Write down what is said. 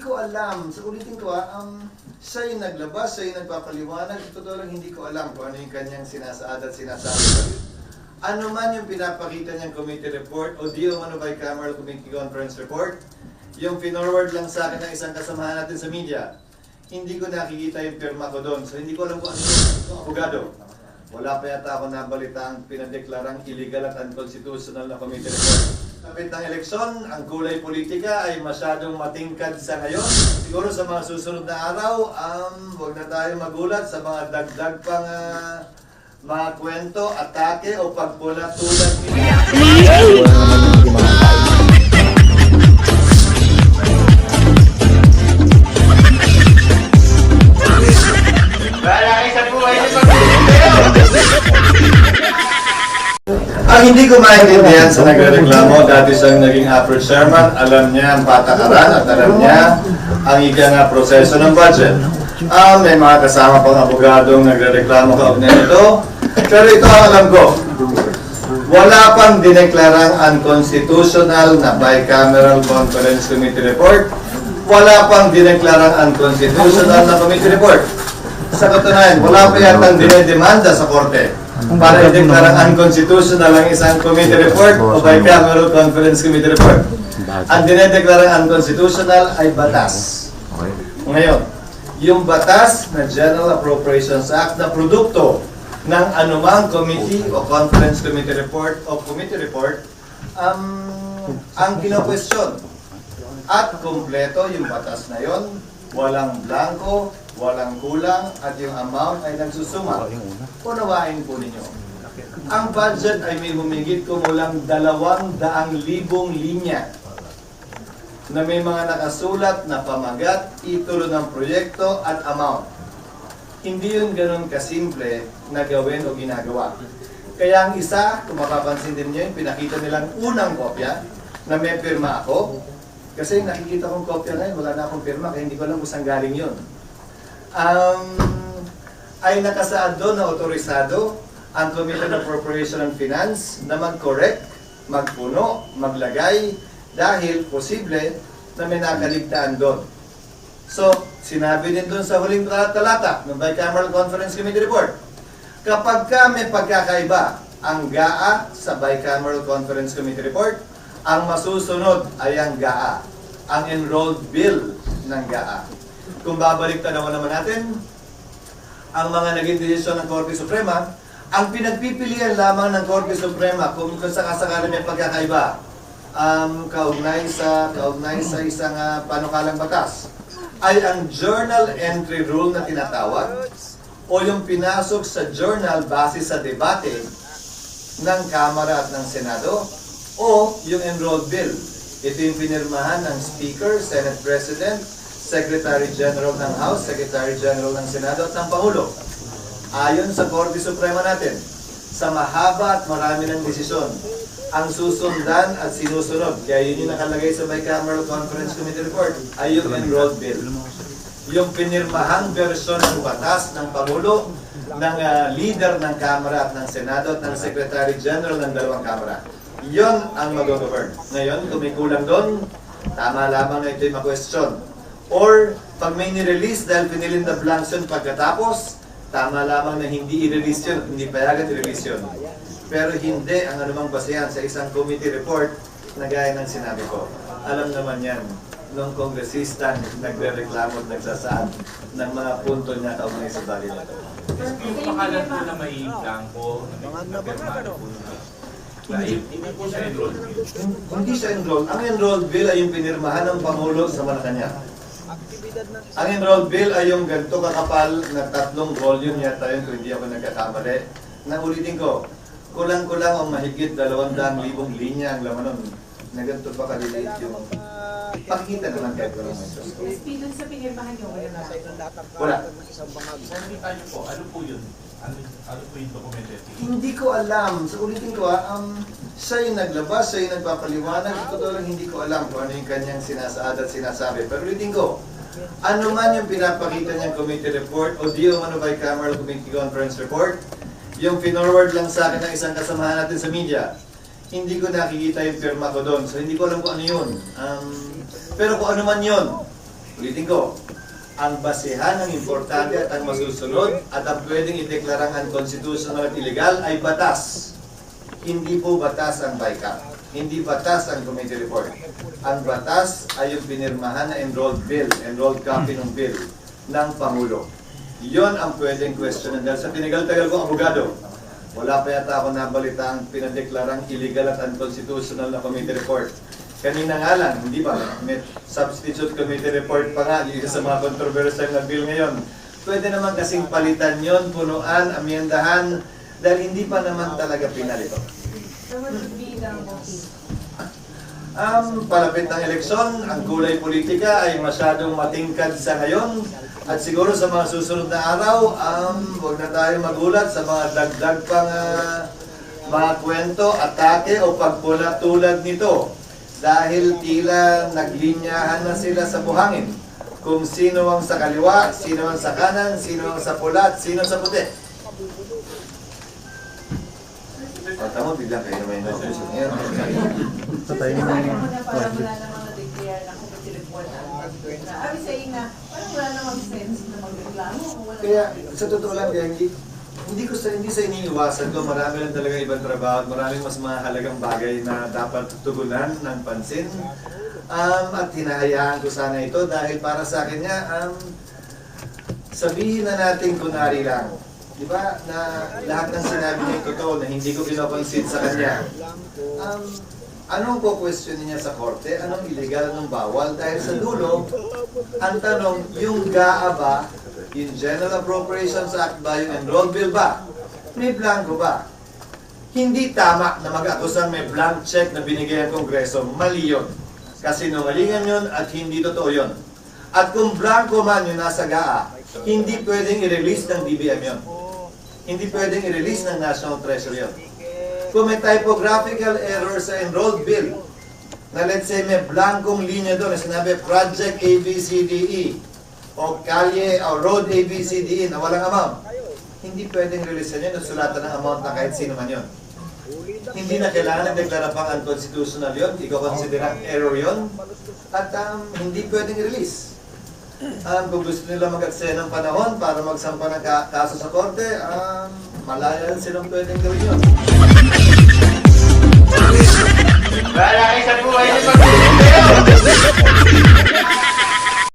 ko alam. So ulitin ko siya yung naglabas, siya yung nagpapaliwanag. Totoo lang hindi ko alam kung ano yung kanyang sinasaad at sinasabi. Ano man yung pinapakita niyang committee report o di umano bicameral committee conference report, yung pinorward lang sa akin ng isang kasamahan natin sa media, hindi ko nakikita yung pirma ko doon. So hindi ko alam kung ano yung abogado. Wala pa yata ako nabalita ang pinadeklarang illegal at unconstitutional na committee report. Kapit ng eleksyon, ang kulay politika ay masyadong matingkad sa ngayon. Siguro sa mga susunod na araw, huwag na tayo magulat sa mga dagdag pang mga kwento, atake o pagpula tulad nila. Ang hindi ko maintindihan sa nagreklamo, dati siyang naging APRO chairman, alam niya ang patakaran at alam niya ang ika nga proseso ng budget. May mga kasama pang abogadong nagreklamo kaugnay nito, pero ito ang alam ko. Wala pang dineklarang unconstitutional na bicameral conference committee report. Wala pang dineklarang unconstitutional na committee report. Sa katunayan, wala pa yatang dinedemanda sa korte para i-deklarang unconstitutional ang isang committee report o bicameral conference committee report. Ang dinedeklarang unconstitutional ay batas. Ngayon, yung batas na General Appropriations Act na produkto ng anumang committee o conference committee report o committee report ang kino-question. At kumpleto yung batas na yon, walang blanco, walang kulang, at yung amount ay nagsusuma. Unawain po ninyo. Ang budget ay may humigit kumulang 200,000 linya na may mga nakasulat na pamagat, titulo ng proyekto at amount. Hindi yun ganun kasimple na gawin o ginagawa. Kaya ang isa, kung mapapansin din nyo, pinakita nilang unang kopya na may pirma ako. Kasi nakikita kong kopya ngayon, wala na akong pirma, kaya hindi ko alam kung saan galing yun. Ay nakasaad doon na otorisado ang Committee on Appropriation and Finance na mag-correct, magpuno, maglagay dahil posible na may nakaligtaan doon. So, sinabi din doon sa huling talata ng Bicameral Conference Committee Report, kapag ka may pagkakaiba ang GAA sa Bicameral Conference Committee Report, ang masusunod ay ang GAA, ang enrolled bill ng GAA. Kung babalik tanawan naman natin, ang mga naging desisyon ng Korte Suprema, ang pinagpipilian lamang ng Korte Suprema kung sakasakali may pagkakaiba, kaugnay sa isang panukalang batas, ay ang journal entry rule na tinatawag o yung pinasok sa journal base sa debate ng Kamara at ng Senado o yung enrolled bill. Ito yung pinirmahan ng Speaker, Senate President, Secretary General ng House, Secretary General ng Senado at ng Pangulo. Ayon sa Korte Suprema natin, sa mahaba at marami ng desisyon, ang susundan at sinusunod, kaya yun yung nakalagay sa Bicameral Conference Committee Report, ay yung enrolled bill. Yung pinirmahang versyon ng batas ng Pangulo, ng leader ng Kamara at ng Senado at ng Secretary General ng dalawang Kamara. Yon ang mag-govern. Ngayon, kung may kulang doon, tama lamang na ito'y ma-question. Or, pag may nirelease dahil pinilin the blanks yun pagkatapos, tama lamang na hindi i-release yun, hindi payagan i-release yun. Pero hindi ang anumang basehan sa isang committee report na gaya ng sinabi ko. Alam naman yan, nung kongresista nagre-reklamo at nagsasaad ng mga punto niya kaugnay sa bali na ito. Yung pakalan po na may blanco, na pirmado po hindi po siya enrolled bill. Hindi siya enrolled. Ang enrolled bill ay yung pinirmahan ng Pangulo sa Malacanang. Ang enrolled bill ay yung ganito kakapal na 3 volume yata yun kung hindi ako nagkakamali. Na ulitin ko, kulang-kulang o mahigit 200,000 linya ang laman nun. Na ganito pa kaliliit yung pakikita naman kahit walang mentos. Dun sa pinirmahan nyo, Wala. Salita niyo po, ano po yun? Ano po yung documented? Hindi ko alam. So ulitin ko siya yung naglabas, siya yung nagpapaliwanag. Totoo lang hindi ko alam kung ano yung kanyang sinasaad at sinasabi. Pero ulitin ko, ano man yung pinapakita niyang committee report o di umano bicameral committee conference report, yung pinorward lang sa akin ng isang kasamahan natin sa media, hindi ko nakikita yung pirma ko doon. So hindi ko alam kung ano yun. Pero kung ano man yun, Ulitin ko, ang basihan ng importante at ang masusunod at ang pwedeng ideklarang unconstitutional at illegal ay batas. Hindi po batas ang BICAP. Hindi batas ang committee report. Ang batas ay yung pinirmahan na enrolled bill, enrolled copy ng bill ng Pangulo. Yon ang pwedeng questionan. Dahil sa tinigal-tagal kong abogado, wala pa yata ako nabalita ang pinadeklarang illegal at unconstitutional na committee report. Kanina nga lang, hindi ba? May substitute committee report pa nga, yung isa sa mga controversial na bill ngayon. Pwede naman kasing palitan yon, punuan, amyendahan, dahil hindi pa naman talaga pinalito. So what would be the motive? Palapit ng eleksyon, ang kulay politika ay masyadong matingkad sa ngayon. At siguro sa mga susunod na araw, huwag na tayo magulat sa mga dagdag pang mga kwento, atake o pagpula tulad nito. Dahil tila naglinyahan na sila sa buhangin. Kung sino ang sa kaliwa, sino ang sa kanan, sino ang sa pula, at sino sa puti. Tama, biglang kayo naman yung nakusun niya. Patayin mo na para wala namang na-declare na committee report na I was saying na parang wala namang sense na magreklamo. Kaya, sa totoo lang, kaya hindi sa iniiwasan ko, marami lang talaga ibang trabaho at maraming mas mahalagang bagay na dapat tugunan ng pansin. At hinahayaan ko sana ito dahil para sa akin nga, sabihin na natin kunwari lang. Di ba, na lahat ng sinabi niya totoo na hindi ko pinapansin sa kanya. Anong po-questionin niya sa korte? Anong illegal, anong bawal? Dahil sa dulo, ang tanong, yung GAA ba, yung General Appropriations Act ba, yung enrolled bill ba, may blanco ba? Hindi tama na mag-akusang may blank check na binigay ang Kongreso. Mali yun. Kasi nungalingan yun at hindi totoo yun. At kung blanco man yung nasa GAA, hindi pwedeng i-release ng DBM yun. Hindi pwedeng i-release ng National Treasury yun. Kung may typographical error sa enrolled bill, na let's say may blankong linya doon na sinabi Project ABCDE o Kalye o Road ABCDE na walang amount, hindi pwedeng release yun at sulatan ng amount na kahit sino man yun. Hindi na kailangan ng deklara pang unconstitutional yun, i-consider ang error yun, at hindi pwedeng release. Kung gusto nila mag-aksaya ng panahon para magsampa ng kaso sa korte, malaya silang pwedeng gawin yun. Wala kayo sa buhay niyo pag